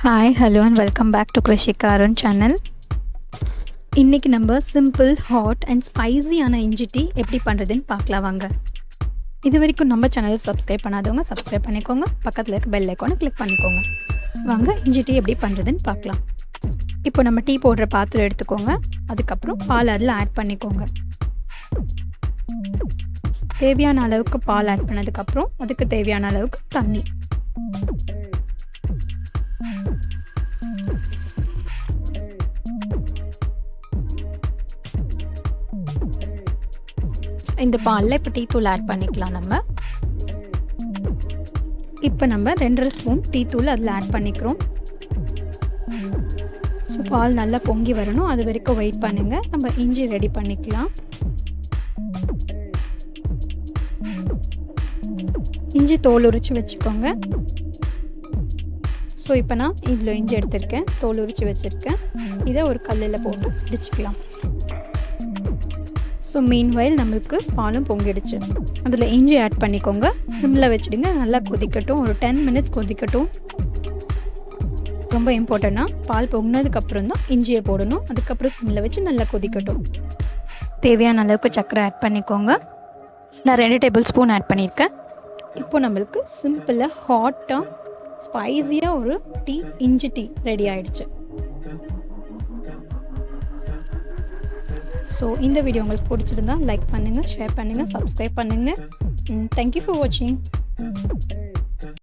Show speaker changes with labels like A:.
A: Hi hello and welcome back to Krishika Arun channel. இன்றைக்கி நம்ம simple hot and ஸ்பைஸியான இஞ்சி tea எப்படி பண்ணுறதுன்னு பார்க்கலாம் வாங்க. இது வரைக்கும் நம்ம சேனலை சப்ஸ்கிரைப் பண்ணாதவங்க சப்ஸ்கிரைப் பண்ணிக்கோங்க, பக்கத்தில் இருக்க பெல் ஐக்கானை கிளிக் பண்ணிக்கோங்க. வாங்க இஞ்சி டீ எப்படி பண்ணுறதுன்னு பார்க்கலாம். இப்போ நம்ம டீ போடுற பாத்திரம் எடுத்துக்கோங்க. அதுக்கப்புறம் பால் அதில் ஆட் பண்ணிக்கோங்க. தேவையான அளவுக்கு பால் ஆட் பண்ணதுக்கப்புறம் அதுக்கு தேவையான அளவுக்கு தண்ணி. இந்த பாலில் இப்போ டீ தூள் ஆட் பண்ணிக்கலாம். இப்போ நம்ம 2.5 ஸ்பூன் டீ தூள் அதில் ஆட் பண்ணிக்கிறோம். ஸோ பால் நல்லா பொங்கி வரணும், அது வரைக்கும் வெயிட் பண்ணுங்கள். நம்ம இஞ்சி ரெடி பண்ணிக்கலாம். இஞ்சி தோல் உரித்து வச்சுக்கோங்க. ஸோ இப்போ நான் இவ்வளோ இஞ்சி எடுத்திருக்கேன், தோல் உரித்து வச்சுருக்கேன். இதை ஒரு கல்லில் போட்டு இடிச்சிக்கலாம். ஸோ மீன்வைல் நம்மளுக்கு பாலும் பொங்கிடுச்சு. அதில் இஞ்சி ஆட் பண்ணிக்கோங்க. சிம்மில் வச்சுடுங்க, நல்லா கொதிக்கட்டும். ஒரு 10 மினிட்ஸ் கொதிக்கட்டும். ரொம்ப இம்பார்ட்டண்ட்டாக பால் பொங்கினதுக்கப்புறம் தான் இஞ்சியை போடணும். அதுக்கப்புறம் சிம்மில் வச்சு நல்லா கொதிக்கட்டும். தேவையான அளவுக்கு சர்க்கரை ஆட் பண்ணிக்கோங்க. நான் 2 டேபிள் ஸ்பூன் ஆட் பண்ணியிருக்கேன். இப்போ நம்மளுக்கு சிம்பிளாக ஹாட்டாக ஸ்பைஸியாக ஒரு டீ, இஞ்சி டீ ரெடி ஆகிடுச்சு. ஸோ இந்த வீடியோ உங்களுக்கு பிடிச்சிருந்தா லைக் பண்ணுங்கள், ஷேர் பண்ணுங்கள், சப்ஸ்கிரைப் பண்ணுங்கள். தேங்க்யூ ஃபார் வாட்சிங்.